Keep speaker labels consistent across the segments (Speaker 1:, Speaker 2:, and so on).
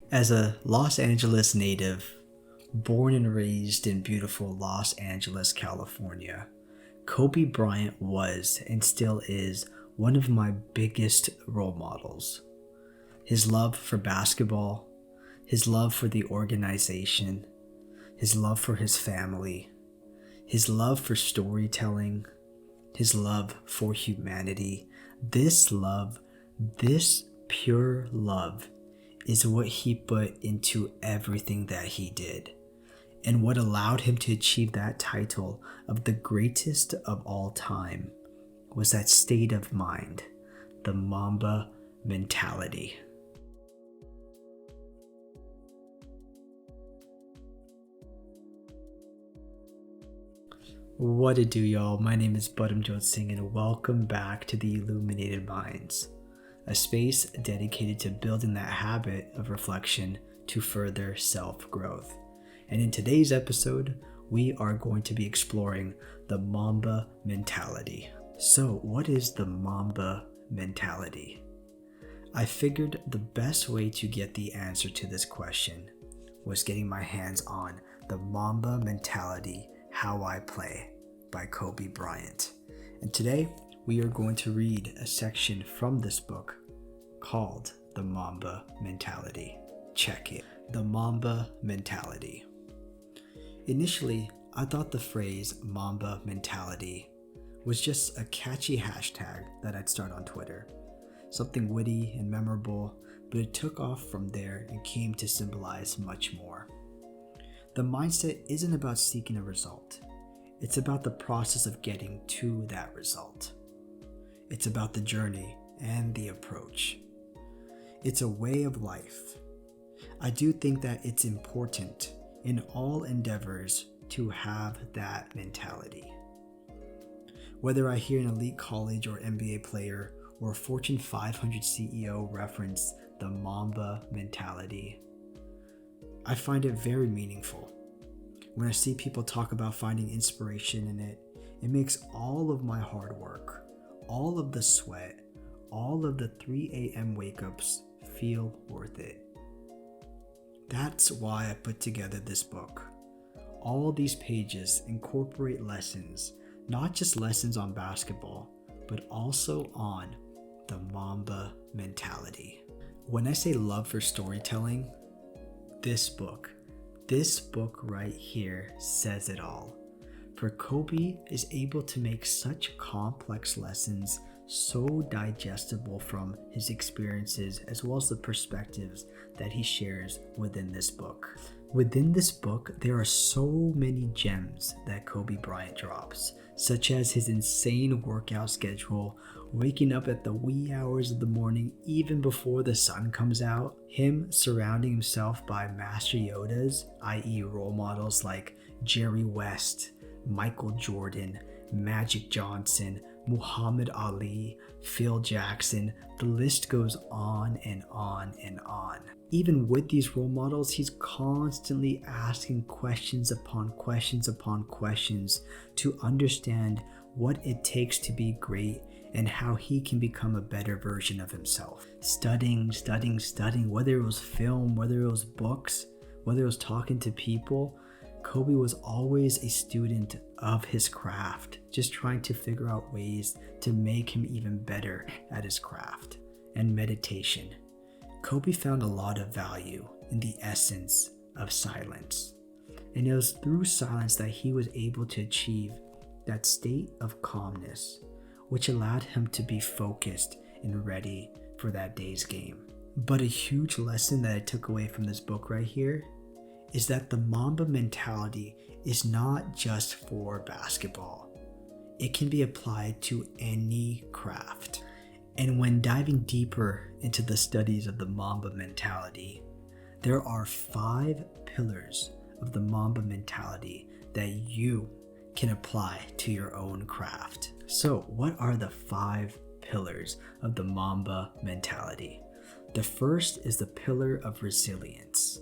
Speaker 1: As a Los Angeles native, born and raised in beautiful Los Angeles, California, Kobe Bryant was and still is one of my biggest role models. His love for basketball, his love for the organization, his love for his family, his love for storytelling, his love for humanity. This love, this pure love, is what he put into everything that he did, and what allowed him to achieve that title of the greatest of all time was that state of mind, the Mamba mentality. What it do, y'all? My name is Budamjot Singh, and welcome back to the Illuminated Mindz, a space dedicated to building that habit of reflection to further self-growth. And in today's episode, we are going to be exploring the Mamba mentality. So, what is the Mamba mentality? I figured the best way to get the answer to this question was getting my hands on the Mamba Mentality, How I Play by Kobe Bryant. And today, we are going to read a section from this book called The Mamba Mentality. Check it. The Mamba Mentality. Initially, I thought the phrase Mamba Mentality was just a catchy hashtag that I'd start on Twitter. Something witty and memorable, but it took off from there and came to symbolize much more. The mindset isn't about seeking a result. It's about the process of getting to that result. It's about the journey and the approach. It's a way of life. I do think that it's important in all endeavors to have that mentality. Whether I hear an elite college or MBA player or a Fortune 500 CEO reference the Mamba mentality, I find it very meaningful. When I see people talk about finding inspiration in it, it makes all of my hard work, all of the sweat, all of the 3 a.m. wake-ups feel worth it. That's why I put together this book. All these pages incorporate lessons, not just lessons on basketball, but also on the Mamba mentality. When I say love for storytelling, this book right here says it all. For Kobe is able to make such complex lessons so digestible from his experiences as well as the perspectives that he shares within this book. Within this book, there are so many gems that Kobe Bryant drops, such as his insane workout schedule, waking up at the wee hours of the morning even before the sun comes out, him surrounding himself by Master Yodas, i.e. role models like Jerry West, Michael Jordan, Magic Johnson, Muhammad Ali, Phil Jackson. The list goes on and on and on. Even with these role models, he's constantly asking questions upon questions upon questions to understand what it takes to be great and how he can become a better version of himself. Studying, whether it was film, whether it was books, whether it was talking to people, Kobe was always a student of his craft, just trying to figure out ways to make him even better at his craft. And meditation. Kobe found a lot of value in the essence of silence. And it was through silence that he was able to achieve that state of calmness, which allowed him to be focused and ready for that day's game. But a huge lesson that I took away from this book right here is that the Mamba mentality is not just for basketball. It can be applied to any craft. And when diving deeper into the studies of the Mamba mentality, there are 5 pillars of the Mamba mentality that you can apply to your own craft. So, what are the 5 pillars of the Mamba mentality? The first is the pillar of resilience.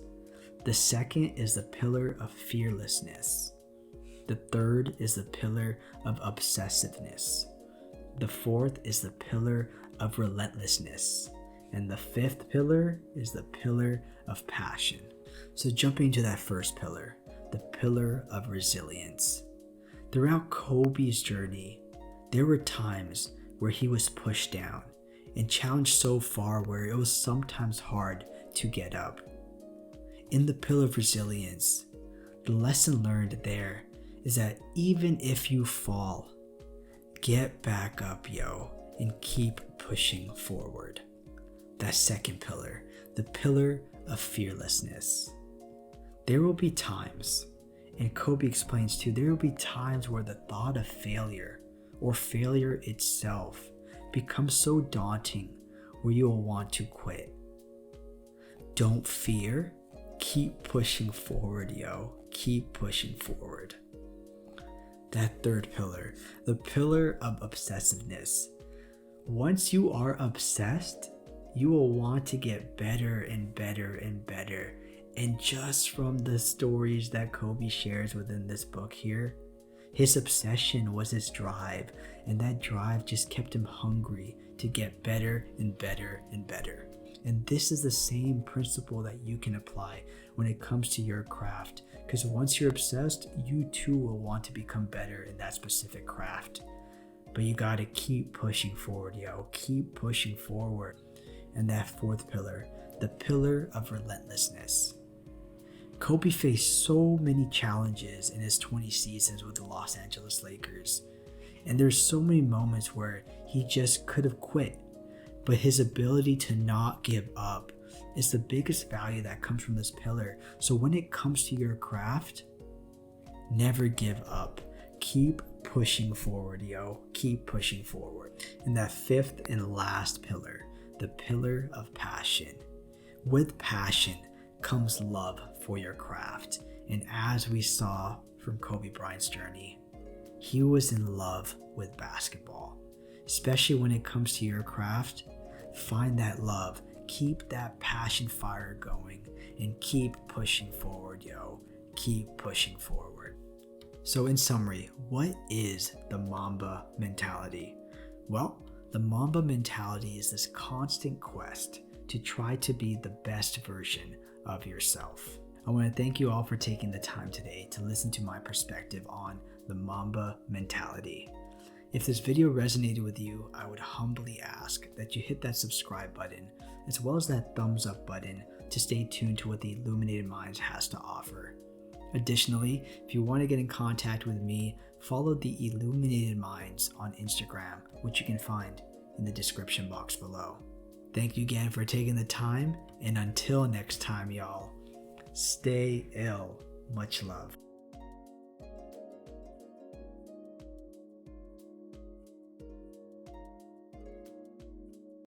Speaker 1: The second is the pillar of fearlessness. The third is the pillar of obsessiveness. The fourth is the pillar of relentlessness. And the fifth pillar is the pillar of passion. So jumping to that first pillar, the pillar of resilience. Throughout Kobe's journey, there were times where he was pushed down and challenged so far where it was sometimes hard to get up. In the pillar of resilience, the lesson learned there is that even if you fall, get back up, yo, and keep pushing forward. That second pillar, the pillar of fearlessness. There will be times, and Kobe explains too, there will be times where the thought of failure or failure itself becomes so daunting where you will want to quit. Don't fear, keep pushing forward, yo. Keep pushing forward. That third pillar, the pillar of obsessiveness. Once you are obsessed, you will want to get better and better and better. And just from the stories that Kobe shares within this book here, his obsession was his drive, and that drive just kept him hungry to get better and better and better. And this is the same principle that you can apply when it comes to your craft, because once you're obsessed, you too will want to become better in that specific craft. But you gotta keep pushing forward, yo. Keep pushing forward. And that fourth pillar, the pillar of relentlessness. Kobe faced so many challenges in his 20 seasons with the Los Angeles Lakers. And there's so many moments where he just could have quit. But his ability to not give up is the biggest value that comes from this pillar. So when it comes to your craft, never give up. Keep pushing forward, yo. Keep pushing forward. And that fifth and last pillar, the pillar of passion. With passion comes love for your craft. And as we saw from Kobe Bryant's journey, he was in love with basketball. Especially when it comes to your craft, find that love, keep that passion fire going, and keep pushing forward, yo. Keep pushing forward. So in summary, what is the Mamba mentality? Well, the Mamba mentality is this constant quest to try to be the best version of yourself. I want to thank you all for taking the time today to listen to my perspective on the Mamba mentality. If this video resonated with you, I would humbly ask that you hit that subscribe button as well as that thumbs up button to stay tuned to what the Illuminated Mindz has to offer. Additionally, if you want to get in contact with me, follow the Illuminated Mindz on Instagram, which you can find in the description box below. Thank you again for taking the time, and until next time, y'all, stay ill. Much love.